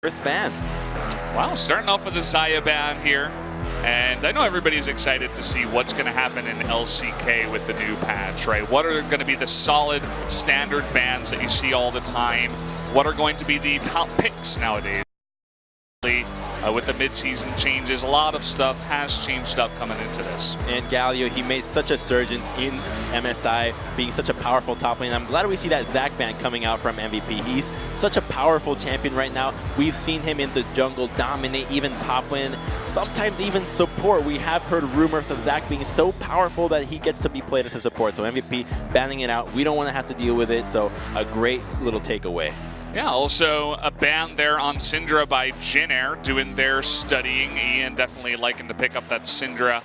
First ban. Wow, starting off with a Xayah ban here. And I know everybody's excited to see what's going to happen in LCK with the new patch, right? What are going to be the solid standard bans that you see all the time? What are going to be the top picks nowadays? With the mid-season changes, a lot of stuff has changed up coming into this. And Galio, he made such a surgence in MSI, being such a powerful top lane. I'm glad we see that Zac ban coming out from MVP. He's such a powerful champion right now. We've seen him in the jungle dominate, even top lane, sometimes even support. We have heard rumors of Zac being so powerful that he gets to be played as a support. So MVP banning it out. We don't want to have to deal with it, so a great little takeaway. Yeah, also a ban there on Syndra by Jin doing their studying. Ian definitely liking to pick up that Syndra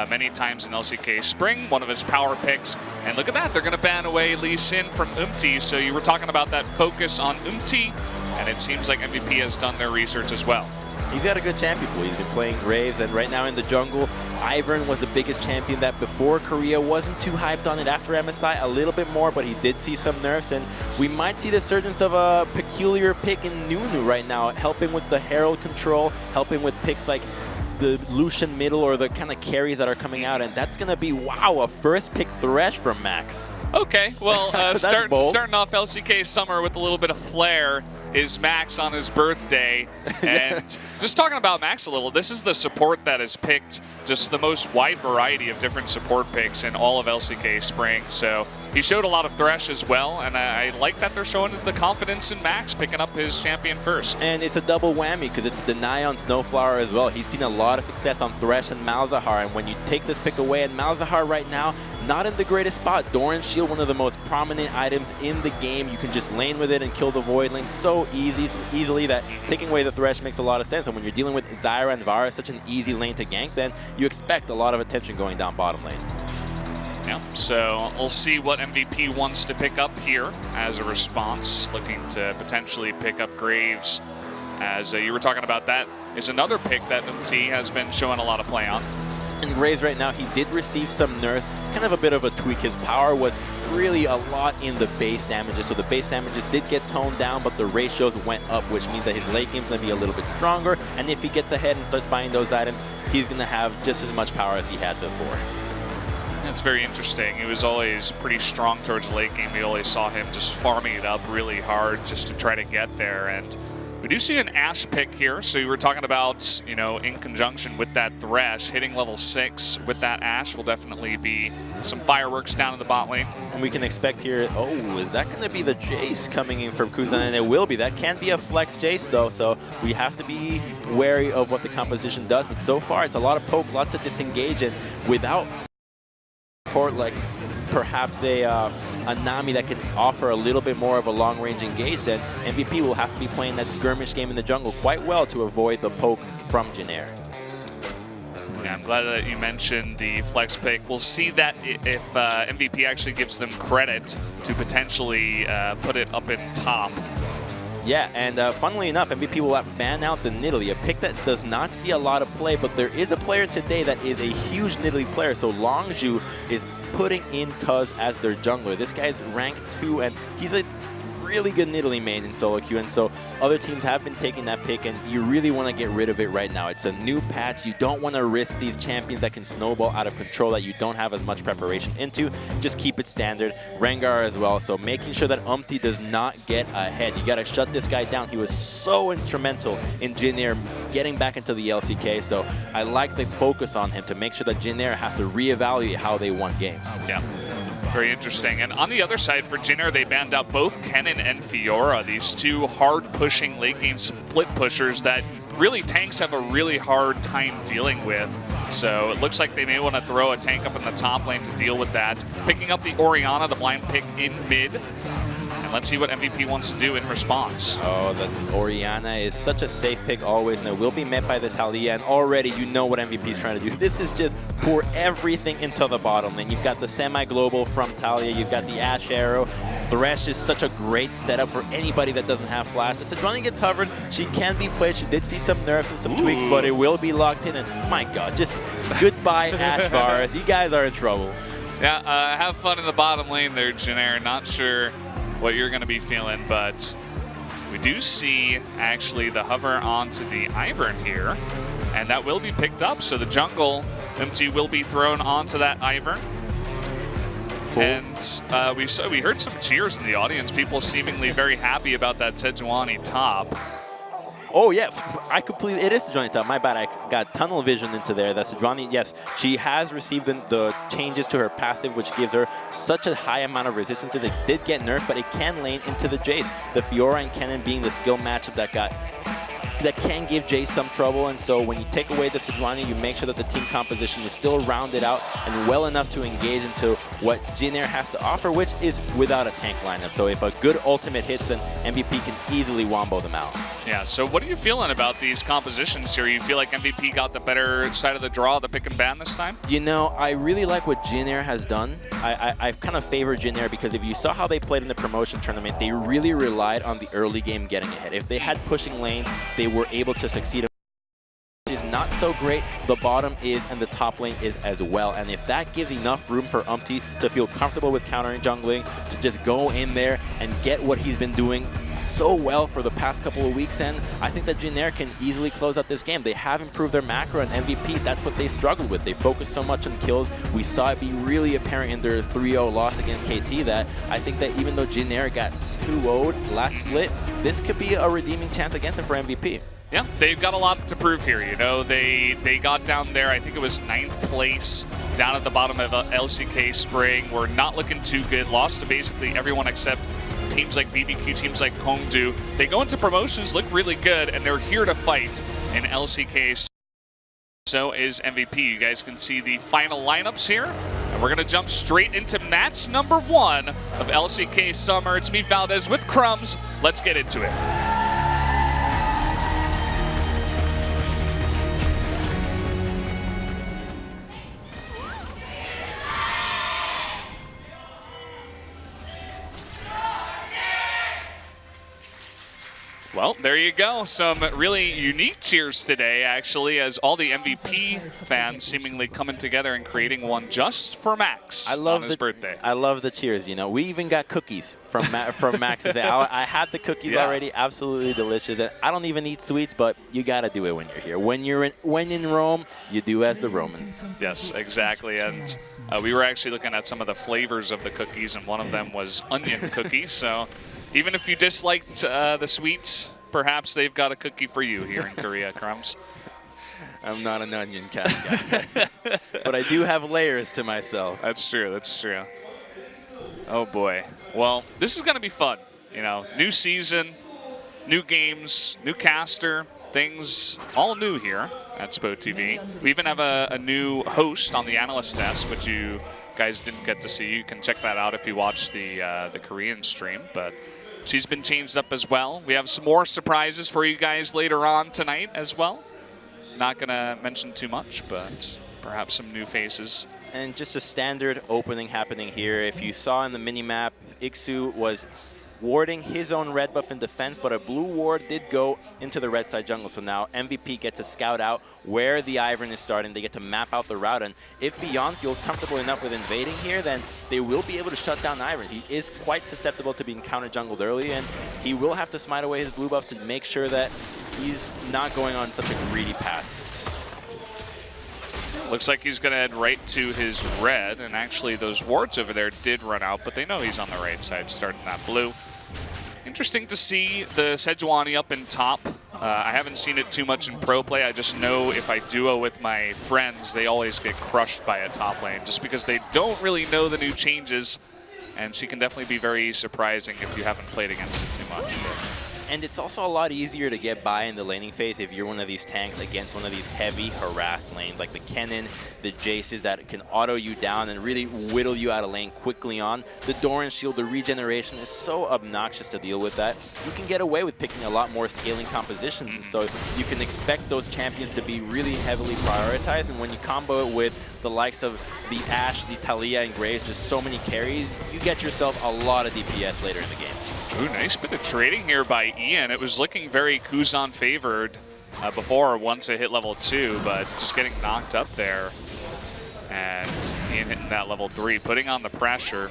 many times in LCK Spring, one of his power picks. And look at that, they're going to ban away Lee Sin from Umti. So you were talking about that focus on Umti, and it seems like MVP has done their research as well. He's got a good champion pool. He's been playing Graves, and right now in the jungle, Ivern was the biggest champion that before Korea wasn't too hyped on it. After MSI, a little bit more, but he did see some nerfs, and we might see the surgence of a peculiar pick in Nunu right now, helping with the Herald control, helping with picks like the Lucian middle or the kind of carries that are coming out, and that's going to be, wow, a first pick Thresh from Max. Okay, well, starting off LCK Summer with a little bit of flair is Max on his birthday. And just talking about Max a little, this is the support that has picked just the most wide variety of different support picks in all of LCK Spring. So he showed a lot of Thresh as well, and I like that they're showing the confidence in Max picking up his champion first. And it's a double whammy because it's Deny on Snowflower as well. He's seen a lot of success on Thresh and Malzahar, and when you take this pick away, and Malzahar right now, not in the greatest spot. Doran's Shield, one of the most prominent items in the game. You can just lane with it and kill the Void Link so easily that taking away the Thresh makes a lot of sense. And when you're dealing with Zyra and Vara, such an easy lane to gank, then you expect a lot of attention going down bottom lane. Yeah, so we'll see what MVP wants to pick up here as a response. Looking to potentially pick up Graves, as you were talking about. That is another pick that MT has been showing a lot of play on. And Graves right now, he did receive some nerfs, kind of a bit of a tweak. His power was really a lot in the base damages, so the base damages did get toned down, but the ratios went up, which means that his late game's going to be a little bit stronger, and if he gets ahead and starts buying those items, he's going to have just as much power as he had before. That's very interesting. He was always pretty strong towards late game. We always saw him just farming it up really hard just to try to get there, and we do see an Ashe pick here, so you were talking about, you know, in conjunction with that Thresh, hitting level 6 with that Ashe will definitely be some fireworks down in the bot lane. And we can expect here, oh, is that going to be the Jace coming in from Kuzan? And it will be. That can be a flex Jace, though, so we have to be wary of what the composition does. But so far, it's a lot of poke, lots of disengage, and without support like perhaps a Nami that can offer a little bit more of a long-range engage, then MVP will have to be playing that skirmish game in the jungle quite well to avoid the poke from Jin. Yeah, I'm glad that you mentioned the flex pick. We'll see that if MVP actually gives them credit to potentially put it up in top. Yeah, and funnily enough, MVP will ban out the Nidalee, a pick that does not see a lot of play, but there is a player today that is a huge Nidalee player, so Longzhu is putting in Cuz as their jungler. This guy's rank 2, and he's a really good Nidalee main in solo queue, and so other teams have been taking that pick, and you really want to get rid of it right now. It's a new patch. You don't want to risk these champions that can snowball out of control that you don't have as much preparation into. Just keep it standard. Rengar as well, so making sure that Umti does not get ahead. You got to shut this guy down. He was so instrumental in Jin getting back into the LCK, so I like the focus on him to make sure that Jin has to reevaluate how they won games. Yeah. Very interesting. And on the other side for Jin, they banned out both Kennen and Fiora, these two hard-pushing late-game split pushers that really tanks have a really hard time dealing with. So it looks like they may want to throw a tank up in the top lane to deal with that. Picking up the Orianna, the blind pick in mid. And let's see what MVP wants to do in response. Oh, the Orianna is such a safe pick always, and it will be met by the Talia, and already you know what MVP is trying to do. This is just pour everything into the bottom lane. You've got the semi-global from Talia, you've got the Ashe Arrow. Thresh is such a great setup for anybody that doesn't have flash. The Sejuani gets hovered, she can be played, she did see some nerfs and some tweaks, but it will be locked in, and my god, just goodbye Ashe Varus. You guys are in trouble. Yeah, have fun in the bottom lane there, Jin. Not sure what you're going to be feeling, but We do see actually the hover onto the Ivern here, and that will be picked up. So the jungle MT will be thrown onto that Ivern. Cool. And we heard some cheers in the audience, people seemingly very happy about that Sejuani top. Oh yeah, it is Sejuani top. My bad, I got tunnel vision into there. That's Sejuani, yes. She has received the changes to her passive, which gives her such a high amount of resistances. It did get nerfed, but it can lane into the Jace. The Fiora and Kennen being the skill matchup that can give Jace some trouble, and so when you take away the Sejuani, you make sure that the team composition is still rounded out and well enough to engage into what Jin Air has to offer, which is without a tank lineup. So if a good ultimate hits, then MVP can easily wombo them out. Yeah, so what are you feeling about these compositions here? You feel like MVP got the better side of the draw, the pick and ban this time? You know, I really like what Jin Air has done. I kind of favor Jin Air because if you saw how they played in the promotion tournament, they really relied on the early game getting ahead. If they had pushing lanes, they were able to succeed. Is not so great, the bottom is, and the top lane is as well. And if that gives enough room for Umpty to feel comfortable with countering jungling, to just go in there and get what he's been doing so well for the past couple of weeks, and I think that Jin Air can easily close out this game. They have improved their macro, and MVP, that's what they struggled with. They focused so much on kills. We saw it be really apparent in their 3-0 loss against KT that I think that even though Jin Air got 2-0'd last split, this could be a redeeming chance against him for MVP. Yeah, they've got a lot to prove here. You know, they got down there, I think it was 9th place, down at the bottom of LCK Spring. We're not looking too good. Lost to basically everyone except teams like BBQ, teams like Kongdu. They go into promotions, look really good, and they're here to fight in LCK. So is MVP. You guys can see the final lineups here. And we're going to jump straight into match number 1 of LCK Summer. It's me, Valdez, with Crumbs. Let's get into it. Well, there you go. Some really unique cheers today, actually, as all the MVP fans seemingly coming together and creating one just for Max on his birthday. I love the cheers. You know, we even got cookies from Max's. I had the cookies already, absolutely delicious. And I don't even eat sweets, but you got to do it when you're here. When in Rome, you do as the Romans. Yes, exactly. And we were actually looking at some of the flavors of the cookies, and one of them was onion cookies. So even if you disliked the sweets, perhaps they've got a cookie for you here in Korea, Crumbs. I'm not an onion kind of guy. But I do have layers to myself. That's true, that's true. Oh boy. Well, this is going to be fun. You know, new season, new games, new caster, things all new here at Spo TV. We even have a new host on the analyst desk, which you guys didn't get to see. You can check that out if you watch the Korean stream, but she's been changed up as well. We have some more surprises for you guys later on tonight as well. Not going to mention too much, but perhaps some new faces. And just a standard opening happening here. If you saw in the mini-map, Ixu was warding his own red buff in defense, but a blue ward did go into the red side jungle. So now MVP gets to scout out where the Ivern is starting. They get to map out the route, and if Beyond feels comfortable enough with invading here, then they will be able to shut down Ivern. He is quite susceptible to being counter-jungled early, and he will have to smite away his blue buff to make sure that he's not going on such a greedy path. Looks like he's going to head right to his red, and actually those wards over there did run out, but they know he's on the right side starting that blue. Interesting to see the Sejuani up in top. I haven't seen it too much in pro play. I just know if I duo with my friends, they always get crushed by a top lane just because they don't really know the new changes. And she can definitely be very surprising if you haven't played against it too much. And it's also a lot easier to get by in the laning phase if you're one of these tanks against one of these heavy harassed lanes like the Kennen, the Jaces that can auto you down and really whittle you out of lane quickly on. The Doran shield, the regeneration is so obnoxious to deal with that. You can get away with picking a lot more scaling compositions, and so you can expect those champions to be really heavily prioritized, and when you combo it with the likes of the Ashe, the Talia, and Graves, just so many carries, you get yourself a lot of DPS later in the game. Ooh, nice bit of trading here by Ian. It was looking very Kuzan favored before once it hit level 2, but just getting knocked up there. And Ian hitting that level 3, putting on the pressure.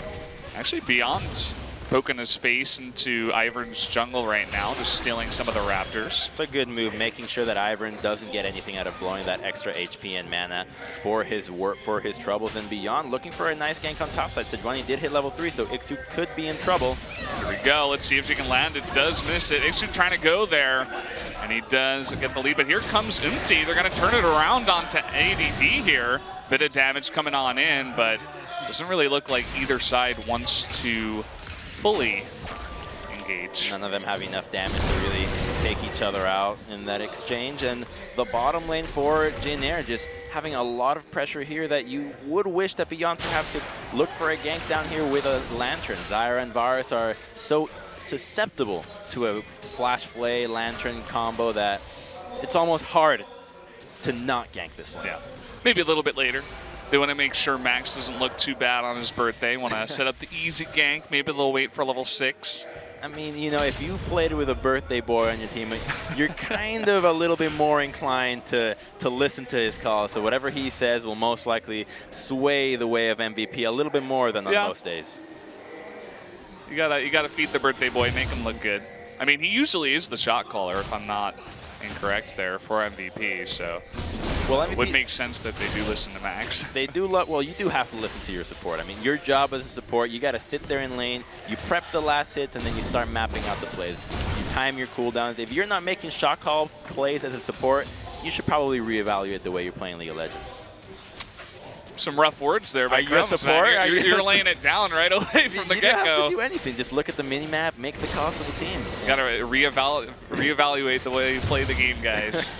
Actually, Beyond poking his face into Ivern's jungle right now, just stealing some of the Raptors. It's a good move, making sure that Ivern doesn't get anything out of blowing that extra HP and mana for his work, for his troubles and beyond. Looking for a nice gank on top side. Sejuani did hit level 3, so Ixu could be in trouble. Here we go. Let's see if she can land. It does miss it. Ixu trying to go there, and he does get the lead. But here comes Umti. They're going to turn it around onto ADD here. Bit of damage coming on in, but doesn't really look like either side wants to fully engage. None of them have enough damage to really take each other out in that exchange. And the bottom lane for Jin Air just having a lot of pressure here that you would wish that Beyond perhaps could look for a gank down here with a Lantern. Zyra and Varus are so susceptible to a Flash Flay Lantern combo that it's almost hard to not gank this lane. Yeah, maybe a little bit later. They want to make sure Max doesn't look too bad on his birthday. Want to set up the easy gank. Maybe they'll wait for level 6. I mean, you know, if you played with a birthday boy on your team, you're kind of a little bit more inclined to listen to his calls. So whatever he says will most likely sway the way of MVP a little bit more than on most days. You gotta feed the birthday boy, make him look good. I mean, he usually is the shot caller, if I'm not incorrect there, for MVP. So. Well, it would make sense that they do listen to Max. They do well, you do have to listen to your support. I mean, your job as a support, you got to sit there in lane, you prep the last hits, and then you start mapping out the plays. You time your cooldowns. If you're not making shot call plays as a support, you should probably reevaluate the way you're playing League of Legends. Some rough words there by Are you a support? You're laying it down right away from the get-go. You don't have to do anything. Just look at the mini-map, make the calls of the team. You got to reevaluate the way you play the game, guys.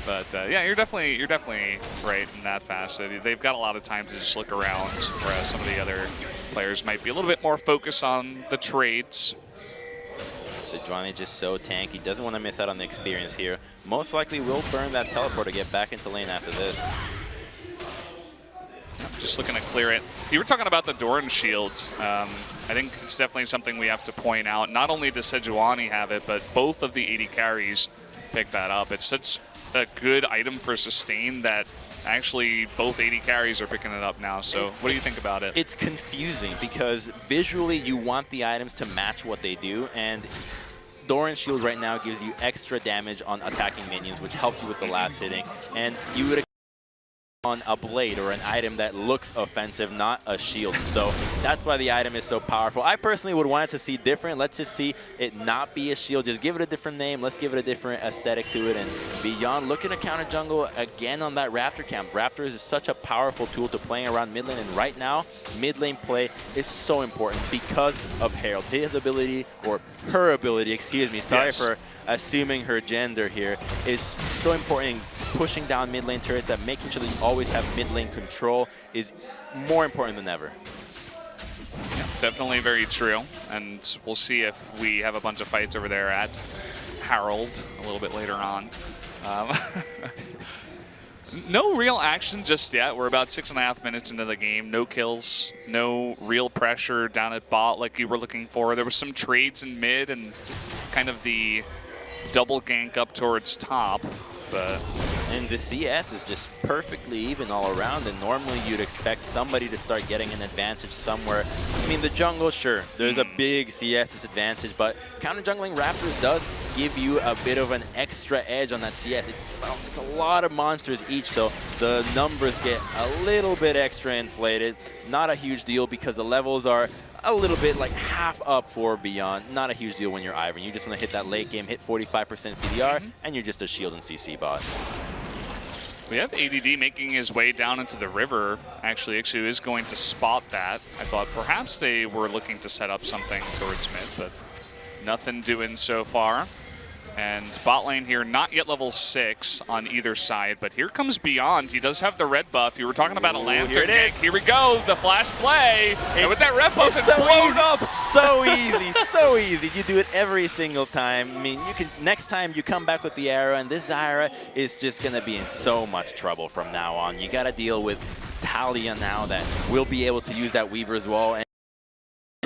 But yeah, you're definitely right in that facet. They've got a lot of time to just look around, whereas some of the other players might be a little bit more focused on the trades. Sejuani just so tanky, doesn't want to miss out on the experience here. Most likely will burn that teleport to get back into lane after this. Just looking to clear it. You were talking about the Doran shield. I think it's definitely something we have to point out. Not only does Sejuani have it, but both of the 80 carries pick that up. It's such a good item for sustain that actually both 80 carries are picking it up now. So what do you think about it? It's confusing because visually you want the items to match what they do, and Doran's shield right now gives you extra damage on attacking minions, which helps you with the last hitting, and you would on a blade or an item that looks offensive, not a shield. So that's why the item is so powerful. I personally would want it to see different. Let's just see it not be a shield. Just give it a different name. Let's give it a different aesthetic to it. And Beyond looking to counter jungle again on that Raptor camp. Raptors is such a powerful tool to playing around mid lane. And right now, mid lane play is so important because of Herald. His ability, or her ability, excuse me. Sorry for assuming her gender here, is so important in pushing down mid lane turrets, that making sure that you always have mid lane control is more important than ever. Yeah, definitely very true. And we'll see if we have a bunch of fights over there at Harold a little bit later on. No real action just yet. We're about 6.5 minutes into the game. No kills, no real pressure down at bot like you were looking for. There was some trades in mid and kind of the double gank up towards top. And the CS is just perfectly even all around, and normally you'd expect somebody to start getting an advantage somewhere. I mean, the jungle, sure, there's a big CS disadvantage, but counter-jungling Raptors does give you a bit of an extra edge on that CS. It's a lot of monsters each, so the numbers get a little bit extra inflated. Not a huge deal because the levels are a little bit like half up for Beyond. Not a huge deal when you're Ivern. You just want to hit that late game, hit 45% CDR, and you're just a shield and CC bot. We have ADD making his way down into the river. Actually, Ixu is going to spot that. I thought perhaps they were looking to set up something towards mid, but nothing doing so far. And bot lane here, not yet level 6 on either side, but here comes Beyond. He does have the red buff. You were talking about a lantern gank. Here we go, the flash play. And with that red buff, it blows up. So easy, so easy. You do it every single time. I mean, you can. Next time you come back with the arrow, and this Zyra is just gonna be in so much trouble from now on. You gotta deal with Talia now that will be able to use that Weaver's Wall.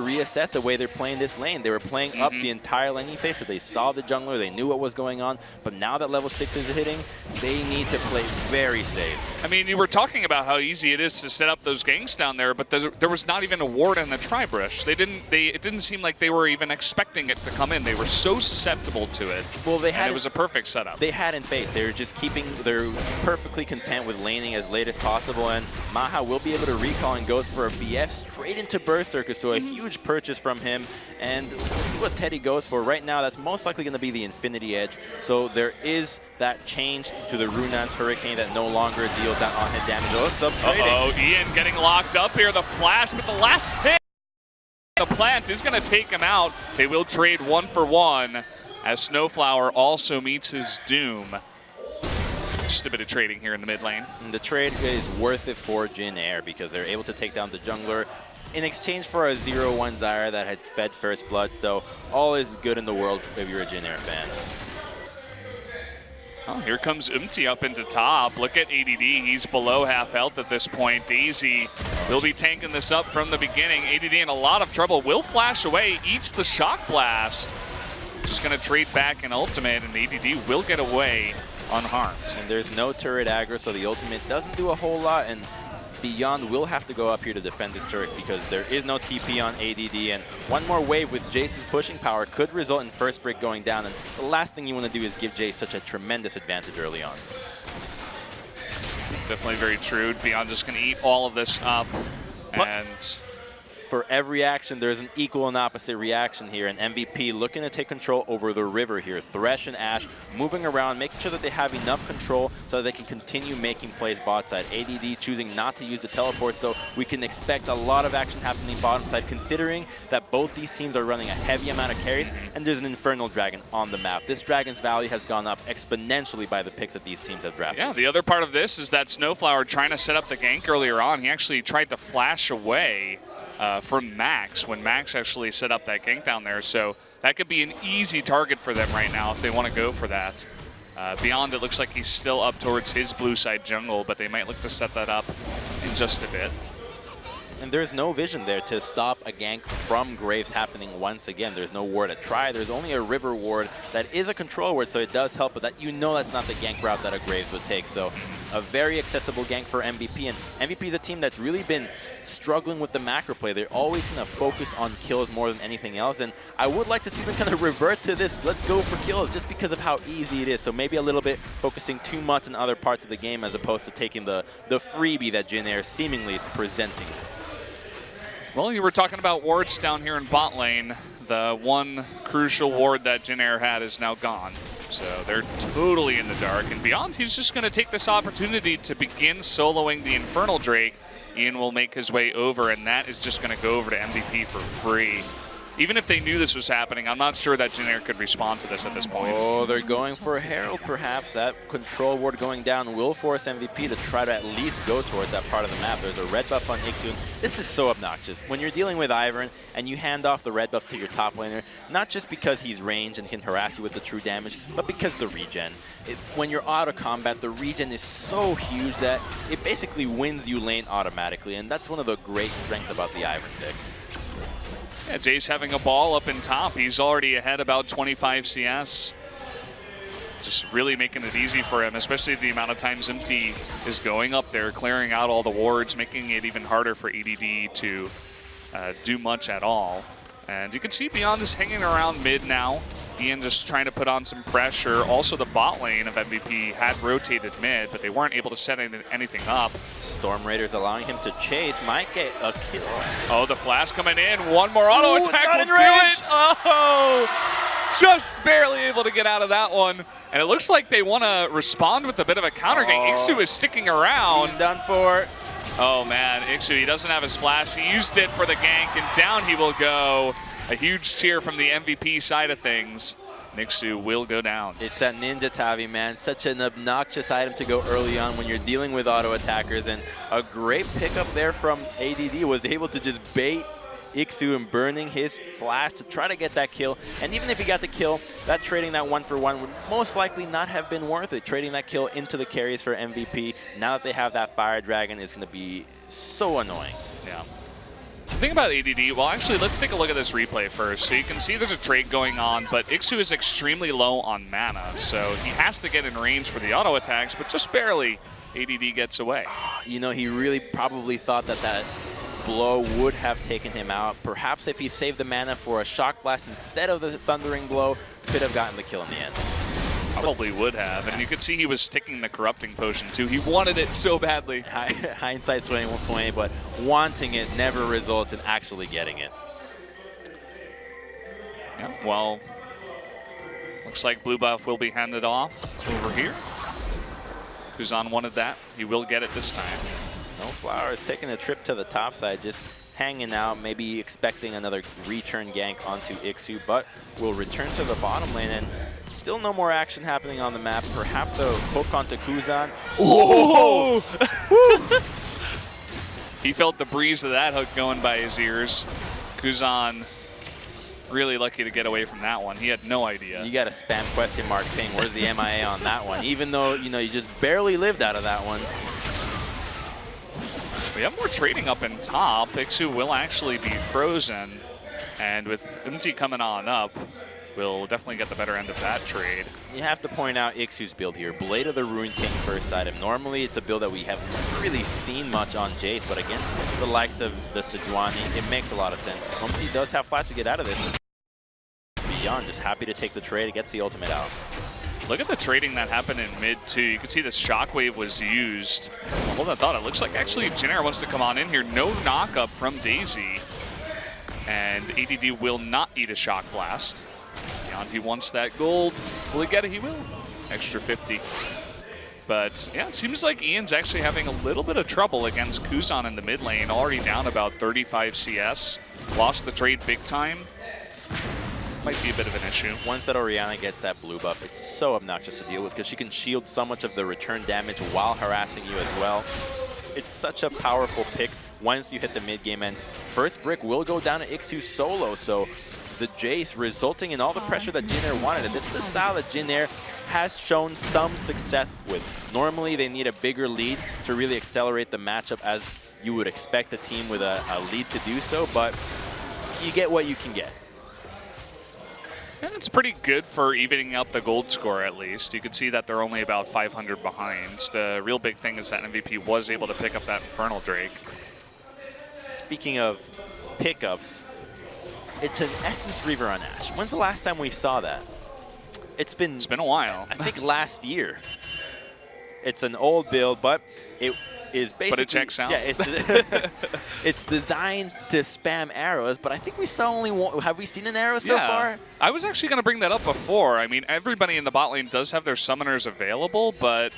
reassess the way they're playing this lane. They were playing up the entire laning phase, so they saw the jungler, they knew what was going on, but now that level 6 is hitting, they need to play very safe. I mean, you were talking about how easy it is to set up those ganks down there, but there was not even a ward in the tri-brush. It didn't seem like they were even expecting it to come in. They were so susceptible to it. Well, and it was a perfect setup. They hadn't faced. They were just they're perfectly content with laning as late as possible, and Maha will be able to recall and goes for a BF straight into Berserker, so a huge purchase from him, and we'll see what Teddy goes for. Right now, that's most likely going to be the Infinity Edge, so there is that change to the Runan's Hurricane that no longer deals that on-hit damage. Oh, it's up trading. Uh-oh, Ian getting locked up here. The flash, but the last hit, the plant is going to take him out. They will trade 1 for 1 as Snowflower also meets his doom. Just a bit of trading here in the mid lane. And the trade is worth it for Jin Air because they're able to take down the jungler in exchange for a 0-1 Zyra that had fed First Blood, so all is good in the world if you're a Jin Air fan. Oh, here comes Umti up into top. Look at ADD, he's below half health at this point. Daisy will be tanking this up from the beginning. ADD in a lot of trouble, will flash away, eats the shock blast. Just gonna trade back an ultimate, and ADD will get away unharmed. And there's no turret aggro, so the ultimate doesn't do a whole lot, and Beyond will have to go up here to defend this turret because there is no TP on ADD, and one more wave with Jace's pushing power could result in first break going down, and the last thing you want to do is give Jace such a tremendous advantage early on. Definitely very true. Beyond just going to eat all of this up, and for every action, there's an equal and opposite reaction here, and MVP looking to take control over the river here. Thresh and Ashe moving around, making sure that they have enough control so that they can continue making plays bot side. ADD choosing not to use the teleport, so we can expect a lot of action happening bottom side, considering that both these teams are running a heavy amount of carries, and there's an Infernal Dragon on the map. This Dragon's value has gone up exponentially by the picks that these teams have drafted. Yeah, the other part of this is that Snowflower trying to set up the gank earlier on, he actually tried to flash away from Max when Max actually set up that gank down there. So that could be an easy target for them right now if they want to go for that. Beyond, it looks like he's still up towards his blue side jungle, but they might look to set that up in just a bit. And there's no vision there to stop a gank from Graves happening once again. There's no ward at try. There's only a river ward that is a control ward, so it does help, but that, you know, that's not the gank route that a Graves would take. So a very accessible gank for MVP, and MVP is a team that's really been struggling with the macro play. They're always going to focus on kills more than anything else, and I would like to see them kind of revert to this, let's go for kills, just because of how easy it is. So maybe a little bit focusing too much on other parts of the game as opposed to taking the freebie that Jin Air seemingly is presenting. Well, you were talking about wards down here in bot lane. The one crucial ward that Jin Air had is now gone. So they're totally in the dark. And Beyond, he's just going to take this opportunity to begin soloing the Infernal Drake. Ian will make his way over, and that is just going to go over to MVP for free. Even if they knew this was happening, I'm not sure that Jin Air could respond to this at this point. Oh, they're going for Herald, perhaps. That control ward going down will force MVP to try to at least go towards that part of the map. There's a red buff on Ixu. This is so obnoxious. When you're dealing with Ivern and you hand off the red buff to your top laner, not just because he's ranged and can harass you with the true damage, but because the regen. When you're out of combat, the regen is so huge that it basically wins you lane automatically, and that's one of the great strengths about the Ivern pick. Yeah, Jace having a ball up in top. He's already ahead about 25 CS. Just really making it easy for him, especially the amount of times Empty is going up there, clearing out all the wards, making it even harder for ADD to do much at all. And you can see Beyond is hanging around mid now. Ian just trying to put on some pressure. Also, the bot lane of MVP had rotated mid, but they weren't able to set anything up. Storm Raiders allowing him to chase, might get a kill. Oh, the flash coming in. One more auto attack will do it. Oh, just barely able to get out of that one. And it looks like they want to respond with a bit of a counter gank. Ixu is sticking around. He's done for. Oh man, Ixu, he doesn't have his flash. He used it for the gank, and down he will go. A huge cheer from the MVP side of things. Nixu will go down. It's that Ninja Tavi, man. Such an obnoxious item to go early on when you're dealing with auto attackers, and a great pickup there from ADD. Was able to just bait Ixu and burning his flash to try to get that kill. And even if he got the kill, that trading that 1-for-1 would most likely not have been worth it. Trading that kill into the carries for MVP, now that they have that Fire Dragon, is going to be so annoying. Yeah. thing about ADD, well, actually, let's take a look at this replay first. So you can see there's a trade going on, but Ixu is extremely low on mana, so he has to get in range for the auto attacks, but just barely ADD gets away. You know, he really probably thought that that blow would have taken him out. Perhaps if he saved the mana for a Shock Blast instead of the Thundering Blow, could have gotten the kill in the end. Probably would have, and you could see he was sticking the Corrupting Potion too. He wanted it so badly. Hindsight's 2020, but wanting it never results in actually getting it. Yeah, well, looks like blue buff will be handed off over here. Kuzan wanted that. He will get it this time. Snowflower is taking a trip to the top side, just hanging out, maybe expecting another return gank onto Ixu, but will return to the bottom lane, and still no more action happening on the map. Perhaps a hook onto Kuzan. Oh! He felt the breeze of that hook going by his ears. Kuzan really lucky to get away from that one. He had no idea. You got to spam question mark ping. Where's the MIA on that one? Even though, you know, you just barely lived out of that one. We have more trading up in top. Ixu will actually be frozen. And with Umti coming on up, we'll definitely get the better end of that trade. You have to point out Ixu's build here. Blade of the Ruined King first item. Normally it's a build that we haven't really seen much on Jace, but against the likes of the Sejuani, it makes a lot of sense. Umti does have flats to get out of this. Beyond just happy to take the trade. It gets the ultimate out. Look at the trading that happened in mid too. You can see this shockwave was used. Hold that thought. It looks like actually Jin wants to come on in here. No knock-up from Daisy. And ADD will not eat a shock blast. Beyond, he wants that gold. Will he get it? He will. Extra 50. But yeah, it seems like Ian's actually having a little bit of trouble against Kuzan in the mid lane. Already down about 35 CS. Lost the trade big time. Might be a bit of an issue. Once that Orianna gets that blue buff, it's so obnoxious to deal with because she can shield so much of the return damage while harassing you as well. It's such a powerful pick once you hit the mid game, and first brick will go down to Ixu solo, so the Jace resulting in all the pressure that Jin Air wanted. And this is the style that Jin Air has shown some success with. Normally they need a bigger lead to really accelerate the matchup, as you would expect a team with a lead to do so, but you get what you can get. Yeah, it's pretty good for evening out the gold score, at least. You can see that they're only about 500 behind. The real big thing is that MVP was able to pick up that Infernal Drake. Speaking of pickups, it's an Essence Reaver on Ashe. When's the last time we saw that? It's been a while. I think last year. It's an old build, but it is basically... But it checks out. Yeah, it's designed to spam arrows, but I think we saw only one. Have we seen an arrow so far? I was actually going to bring that up before. I mean, everybody in the bot lane does have their summoners available, but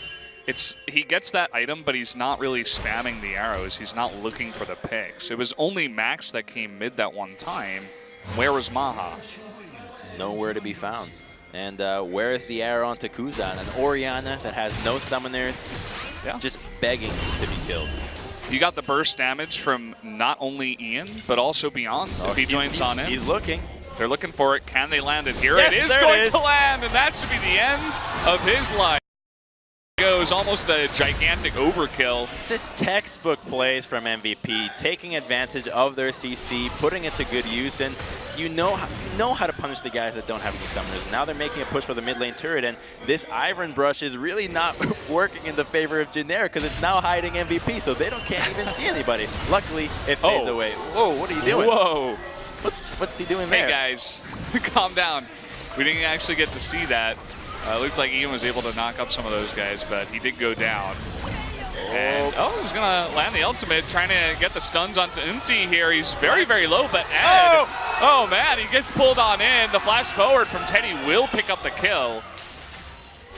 he gets that item, but he's not really spamming the arrows. He's not looking for the picks. It was only Max that came mid that one time. Where was Maha? Nowhere to be found. And where is the arrow onto Kuzan? An Orianna that has no summoners, just begging to be killed. You got the burst damage from not only Ian, but also Beyond if he joins on in. He's looking. They're looking for it. Can they land it here? Yes, it is going to land, and that's to be the end of his life. Goes almost a gigantic overkill. Just textbook plays from MVP, taking advantage of their CC, putting it to good use, and you know how to punish the guys that don't have any summoners. Now they're making a push for the mid lane turret, and this Iron Brush is really not working in the favor of Jin Air because it's now hiding MVP, so they can't even see anybody. Luckily, it fades away. Whoa, what are you doing? Whoa. What's he doing there? Hey guys, calm down. We didn't actually get to see that. Looks like Ian was able to knock up some of those guys, but he did go down. And, he's going to land the ultimate, trying to get the stuns onto Umti here. He's very, very low, but Ed, oh man, he gets pulled on in. The flash forward from Teddy will pick up the kill.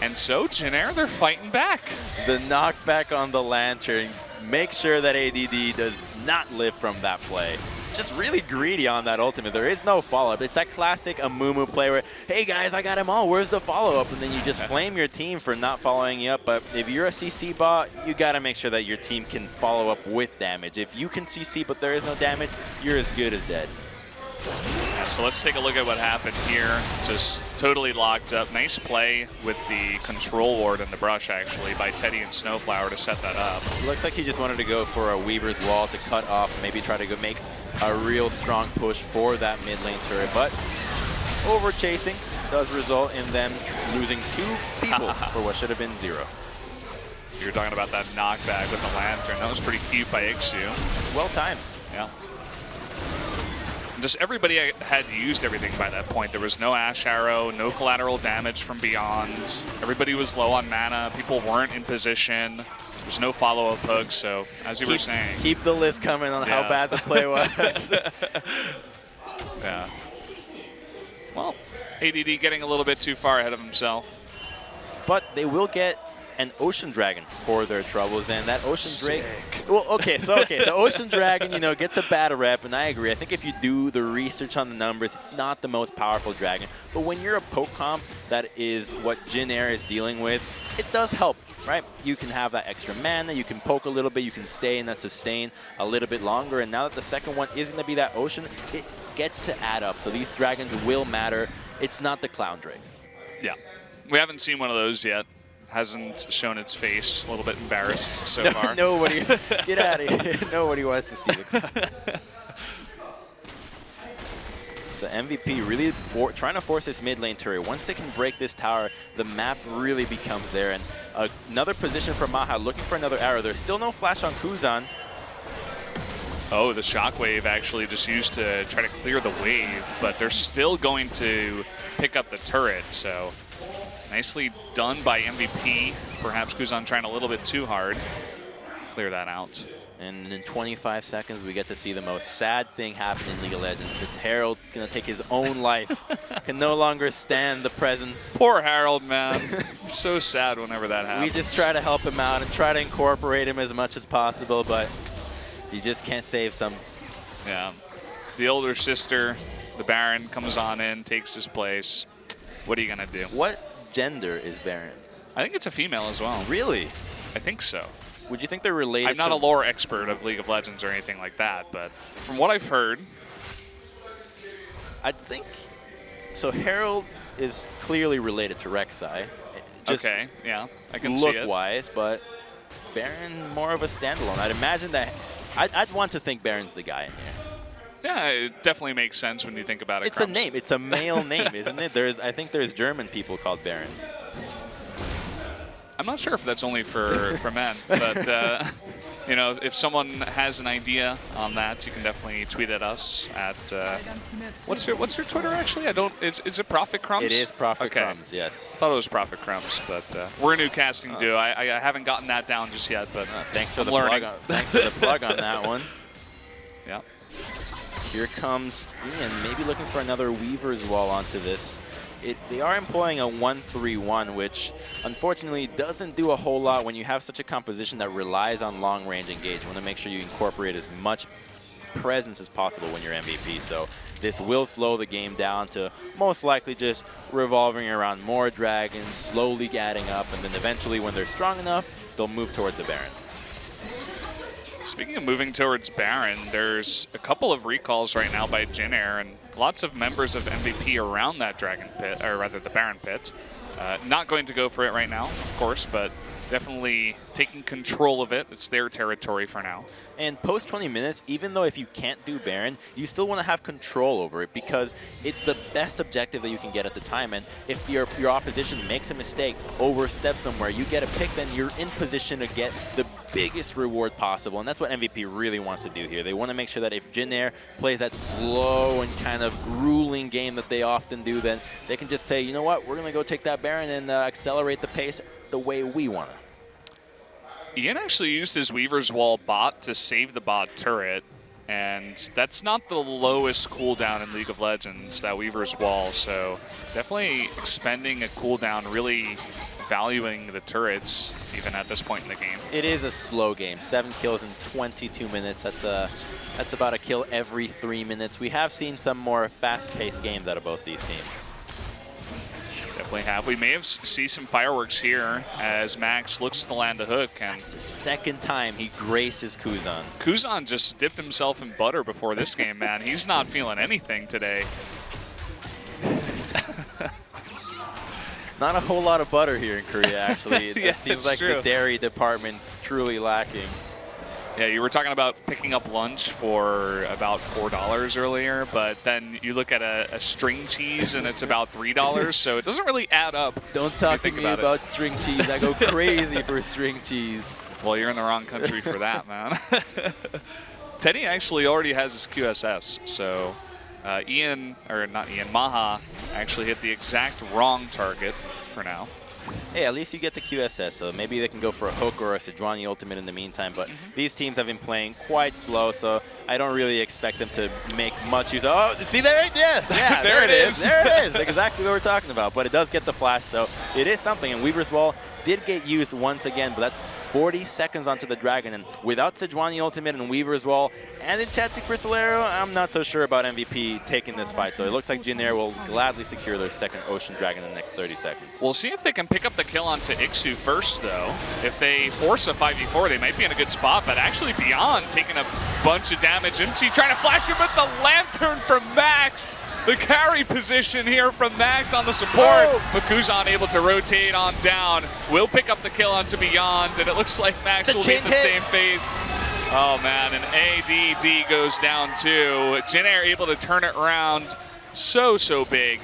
And so, Jin Air, they're fighting back. The knockback on the Lantern, make sure that ADD does not live from that play. Just really greedy on that ultimate. There is no follow-up. It's that classic Amumu play where, hey guys, I got him all. Where's the follow-up? And then you just flame your team for not following you up. But if you're a CC bot, you got to make sure that your team can follow up with damage. If you can CC but there is no damage, you're as good as dead. So let's take a look at what happened here. Just totally locked up. Nice play with the control ward and the brush, actually, by Teddy and Snowflower to set that up. Looks like he just wanted to go for a Weaver's Wall to cut off, maybe try to go make a real strong push for that mid lane turret. But over chasing does result in them losing 2 people for what should have been 0. You were talking about that knockback with the lantern. That was pretty cute by Ixu. Well timed. Yeah. Just everybody had used everything by that point. There was no Ash Arrow, no collateral damage from beyond. Everybody was low on mana. People weren't in position. There was no follow-up hook, so as you were saying. Keep the list coming on how bad the play was. Yeah. Well, ADD getting a little bit too far ahead of himself. But they will get an Ocean Dragon for their troubles, and that Ocean Dragon. Well, okay, so Ocean Dragon, you know, gets a bad rep, and I agree. I think if you do the research on the numbers, it's not the most powerful dragon. But when you're a poke comp, that is what Jin Air is dealing with. It does help, right? You can have that extra mana, you can poke a little bit, you can stay in that sustain a little bit longer, and now that the second one is going to be that Ocean, it gets to add up. So these dragons will matter. It's not the Clown Drake. Yeah, we haven't seen one of those yet. Hasn't shown its face, just a little bit embarrassed so far. Nobody, get out of here. Nobody wants to see it. So MVP really trying to force this mid lane turret. Once they can break this tower, the map really becomes there. And another position for Maha, looking for another arrow. There's still no flash on Kuzan. Oh, the shockwave actually just used to try to clear the wave, but they're still going to pick up the turret, so nicely done by MVP. Perhaps Kuzan trying a little bit too hard to clear that out. And in 25 seconds, we get to see the most sad thing happen in League of Legends. It's Harold going to take his own life. Can no longer stand the presence. Poor Harold, man. So sad whenever that happens. We just try to help him out and try to incorporate him as much as possible, but you just can't save some. Yeah. The older sister, the Baron, comes on in, takes his place. What are you going to do? What gender is Baron? I think it's a female as well. Really? I think so. Would you think they're related? I'm not a lore expert of League of Legends or anything like that, but from what I've heard, I think so. Harold is clearly related to Rek'Sai. Okay, yeah, I can see it. Look-wise, but Baron more of a standalone. I'd imagine that. I'd want to think Baron's the guy in here. Yeah, it definitely makes sense when you think about it. It's a name. It's a male name, isn't it? I think there's German people called Baron. I'm not sure if that's only for men, but you know, if someone has an idea on that, you can definitely tweet at us at what's your Twitter actually? I don't. Is it Prophet Crumbs? It is Prophet okay. Crumbs. Yes. I thought it was Prophet Crumbs, but we're a new casting duo. I haven't gotten that down just yet, but thanks for the plug. Thanks for the plug on that one. Yeah. Here comes Ian, maybe looking for another Weaver's Wall onto this. They are employing a 1-3-1, which unfortunately doesn't do a whole lot when you have such a composition that relies on long-range engage. You want to make sure you incorporate as much presence as possible when you're MVP. So this will slow the game down to most likely just revolving around more dragons, slowly adding up, and then eventually when they're strong enough, they'll move towards the Baron. Speaking of moving towards Baron, there's a couple of recalls right now by Jin Air, and lots of members of MVP around that Dragon Pit, or rather the Baron Pit. Not going to go for it right now, of course, but definitely taking control of it. It's their territory for now. And post 20 minutes, even though if you can't do Baron, you still want to have control over it because it's the best objective that you can get at the time. And if your opposition makes a mistake, oversteps somewhere, you get a pick, then you're in position to get the biggest reward possible. And that's what MVP really wants to do here. They want to make sure that if Jin Air plays that slow and kind of grueling game that they often do, then they can just say, you know what, we're going to go take that Baron and accelerate the pace the way we want to. Ian actually used his Weaver's Wall bot to save the bot turret, and that's not the lowest cooldown in League of Legends, that Weaver's Wall, so definitely expending a cooldown, really valuing the turrets even at this point in the game. It is a slow game. 7 kills in 22 minutes. That's about a kill every 3 minutes. We have seen some more fast-paced games out of both these teams. Definitely have. We may have see some fireworks here as Max looks to land a hook. And it's the second time he graces Kuzan. Kuzan just dipped himself in butter before this game, man. He's not feeling anything today. Not a whole lot of butter here in Korea, actually. Yeah, It seems like true. the dairy department's truly lacking. Yeah, you were talking about picking up lunch for about $4 earlier, but then you look at a string cheese and it's about $3, so it doesn't really add up. Don't talk to think me about it. about string cheese. I go crazy for string cheese. Well, you're in the wrong country for that, man. Teddy actually already has his QSS, so Maha actually hit the exact wrong target for now. Hey, at least you get the QSS, so maybe they can go for a hook or a Sejuani ultimate in the meantime, but these teams have been playing quite slow, so I don't really expect them to make much use of. Oh, see there? Yeah, There it is. There it is, exactly what we're talking about, but it does get the flash, so it is something, and Weaver's Wall did get used once again, but that's 40 seconds onto the Dragon, and without Sejuani ultimate and Weaver's Wall and Enchanted Crystal Arrow, I'm not so sure about MVP taking this fight, so it looks like Jin Air will gladly secure their second Ocean Dragon in the next 30 seconds. We'll see if they can pick up the kill onto Ixu first, though. If they force a 5v4, they might be in a good spot, but actually Beyond taking a bunch of damage. MT trying to flash him with the Lantern from Max. The carry position here from Max on the support. Makuzan able to rotate on down. Will pick up the kill onto Beyond, and it looks like Max will meet the same fate. Oh man, and ADD goes down too. Jin Air able to turn it around so big.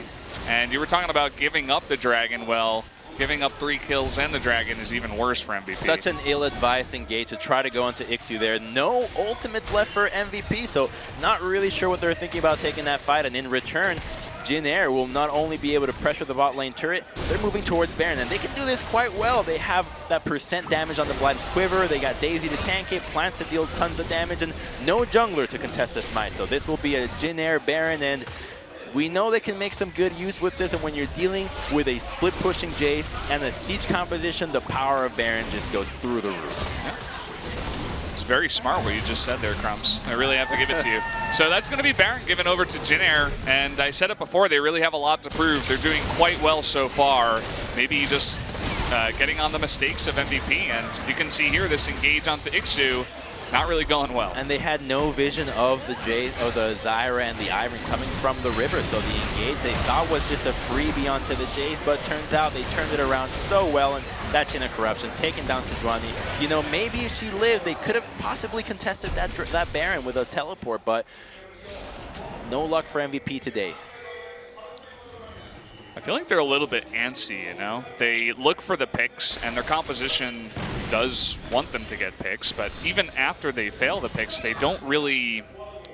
And you were talking about giving up the Dragon. Well, giving up 3 kills and the Dragon is even worse for MVP. Such an ill-advised engage to try to go into Ixu there. No ultimates left for MVP, so not really sure what they're thinking about taking that fight. And in return, Jin Air will not only be able to pressure the bot lane turret, they're moving towards Baron, and they can do this quite well. They have that % damage on the Blighted Quiver, they got Daisy to tank it, Plants to deal tons of damage, and no jungler to contest the smite. So this will be a Jin Air Baron, and we know they can make some good use with this, and when you're dealing with a split-pushing Jace and a siege composition, the power of Baron just goes through the roof. Yeah. It's very smart what you just said there, Crumbs. I really have to give it to you. So that's going to be Baron given over to Jin Air, and I said it before, they really have a lot to prove. They're doing quite well so far. Maybe just getting on the mistakes of MVP, and you can see here this engage onto Ixu. Not really going well. And they had no vision of the Zyra and the Iron coming from the river, so the engage they thought was just a freebie onto the Jace, but turns out they turned it around so well, and that Chain of Corruption, taking down Sejuani. You know, maybe if she lived, they could have possibly contested that Baron with a teleport, but no luck for MVP today. I feel like they're a little bit antsy, you know? They look for the picks, and their composition does want them to get picks, but even after they fail the picks, they don't really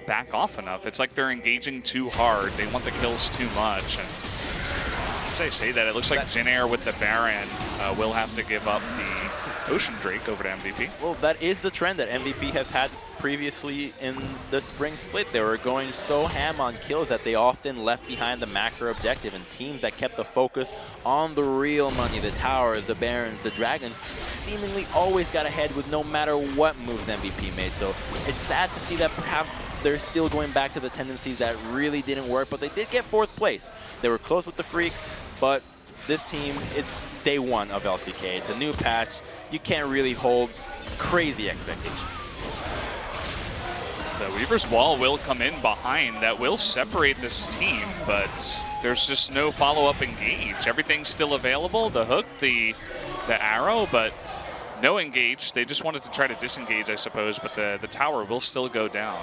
back off enough. It's like they're engaging too hard. They want the kills too much. And as I say that, it looks like Jin Air with the Baron will have to give up the Ocean Drake over to MVP. Well, that is the trend that MVP has had previously in the spring split. They were going so ham on kills that they often left behind the macro objective, and teams that kept the focus on the real money, the towers, the Barons, the Dragons, seemingly always got ahead with no matter what moves MVP made. So it's sad to see that perhaps they're still going back to the tendencies that really didn't work, but they did get 4th place. They were close with the Freaks, but this team, it's day 1 of LCK. It's a new patch. You can't really hold crazy expectations. The Weaver's Wall will come in behind. That will separate this team, but there's just no follow-up engage. Everything's still available, the hook, the arrow, but no engage. They just wanted to try to disengage, I suppose, but the tower will still go down.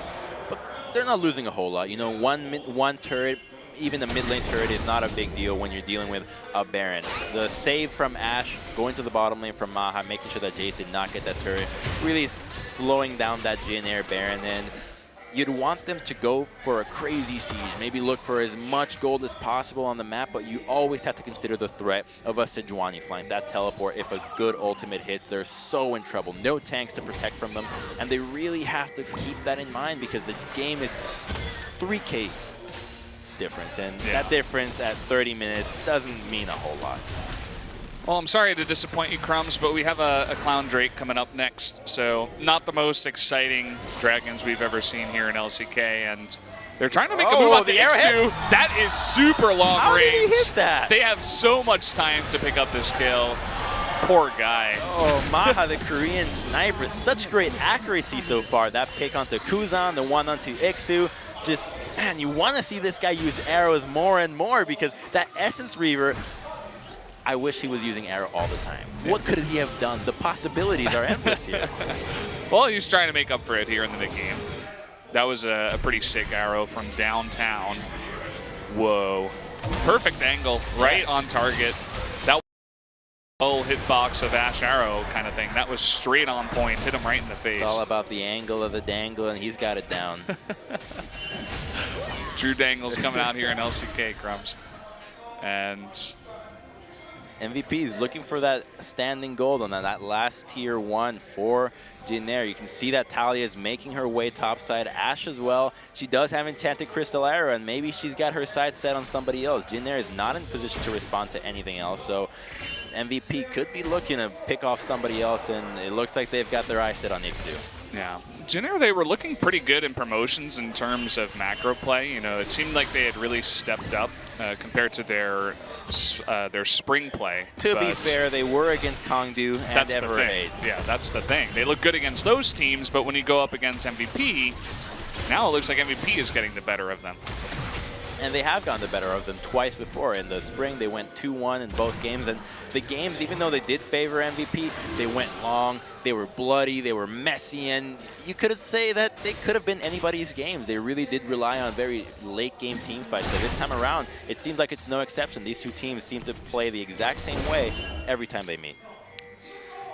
But they're not losing a whole lot. You know, one turret, even the mid lane turret, is not a big deal when you're dealing with a Baron. The save from Ashe, going to the bottom lane from Maha, making sure that Jace did not get that turret, really slowing down that Jin Air Baron. And you'd want them to go for a crazy siege, maybe look for as much gold as possible on the map, but you always have to consider the threat of a Sejuani flank. That teleport, if a good ultimate hits, they're so in trouble. No tanks to protect from them, and they really have to keep that in mind because the game is 3K difference, and that difference at 30 minutes doesn't mean a whole lot. Well, I'm sorry to disappoint you, Crumbs, but we have a Clown Drake coming up next. So not the most exciting Dragons we've ever seen here in LCK, and they're trying to make a move on to Ixu. That is super long How range. did he hit that? They have so much time to pick up this kill. Poor guy. Oh, Maha, the Korean sniper, such great accuracy so far. That pick onto Kuzan, the one onto Ixu. Just, man, you want to see this guy use arrows more and more because that Essence Reaver, I wish he was using arrow all the time. What could he have done? The possibilities are endless here. Well, he's trying to make up for it here in the mid-game. That was a pretty sick arrow from downtown. Whoa. Perfect angle, right on target. That was a hitbox of Ash arrow kind of thing. That was straight on point, hit him right in the face. It's all about the angle of the dangle, and he's got it down. Drew Dangle's coming out here in LCK, Crumbs. And MVP is looking for that standing gold on that last tier 1 for Jinair. You can see that Talia is making her way topside. Ash as well. She does have Enchanted Crystal Arrow, and maybe she's got her sights set on somebody else. Jinair is not in position to respond to anything else, so MVP could be looking to pick off somebody else, and it looks like they've got their eyes set on Ixu. yeah, Jinair, they were looking pretty good in promotions in terms of macro play. You know, it seemed like they had really stepped up compared to their spring play. To be fair, they were against Kongdu and Everade. Yeah, that's the thing. They look good against those teams, but when you go up against MVP, now it looks like MVP is getting the better of them. And they have gotten the better of them twice before. In the spring, they went 2-1 in both games. And the games, even though they did favor MVP, they went long, they were bloody, they were messy, and you could say that they could have been anybody's games. They really did rely on very late-game team fights. So this time around, it seems like it's no exception. These two teams seem to play the exact same way every time they meet.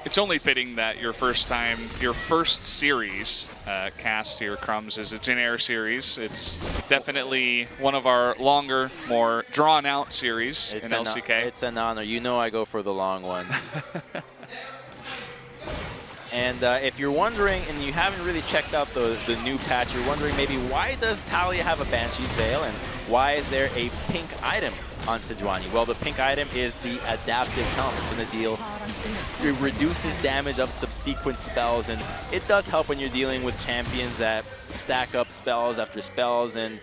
It's only fitting that your first series cast here, Crumbs, is a Jinair series. It's definitely one of our longer, more drawn-out series in LCK. It's an honor. You know I go for the long ones. And if you're wondering, and you haven't really checked out the new patch, you're wondering maybe why does Talia have a Banshee's Veil, and why is there a pink item on Sejuani? Well, the pink item is the adaptive helm. It's in the deal. It reduces damage of subsequent spells, and it does help when you're dealing with champions that stack up spells after spells, and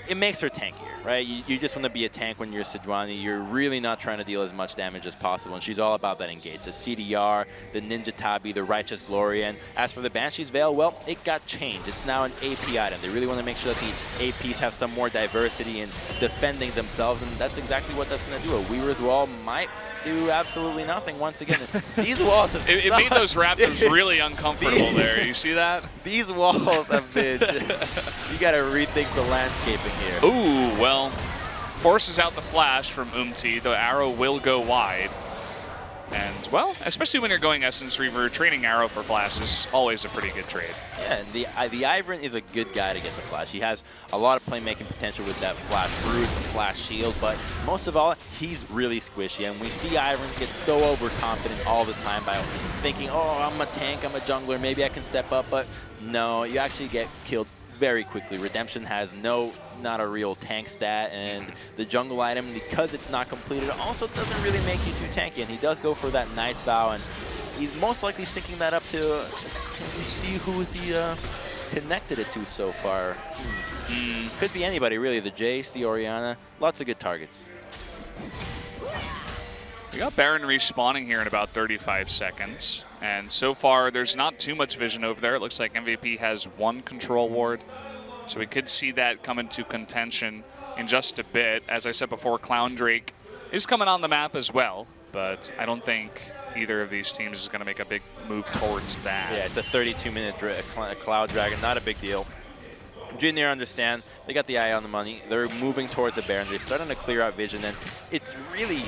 it makes her tankier, right? You just want to be a tank when you're Sejuani. You're really not trying to deal as much damage as possible, and she's all about that engage. The CDR, the Ninja Tabi, the Righteous Glory, and as for the Banshee's Veil, well, it got changed. It's now an AP item. They really want to make sure that the APs have some more diversity in defending themselves, and that's exactly what that's going to do. A Weaver's Wall might do absolutely nothing once again. These walls have it made those Raptors really uncomfortable there. You see that? These walls have been... you got to rethink the landscaping here. Ooh, well, forces out the flash from Umti. The arrow will go wide. And, well, especially when you're going Essence Reaver, trading arrow for flash is always a pretty good trade. Yeah, and the Ivern is a good guy to get the flash. He has a lot of playmaking potential with that flash bruise, the flash shield, but most of all, he's really squishy. And we see Ivern get so overconfident all the time by thinking, oh, I'm a tank, I'm a jungler, maybe I can step up, but no, you actually get killed very quickly. Redemption has not a real tank stat, and the jungle item, because it's not completed, also doesn't really make you too tanky, and he does go for that Knight's Vow, and he's most likely syncing that up to, can we see who he connected it to so far? Could be anybody, really. The Jace, the Orianna, lots of good targets. We got Baron respawning here in about 35 seconds. And so far, there's not too much vision over there. It looks like MVP has one control ward. So we could see that come into contention in just a bit. As I said before, Clown Drake is coming on the map as well. But I don't think either of these teams is going to make a big move towards that. Yeah, it's a 32-minute Cloud Dragon. Not a big deal. Junior understand. They got the eye on the money. They're moving towards the Baron. They're starting to clear out vision. And it's really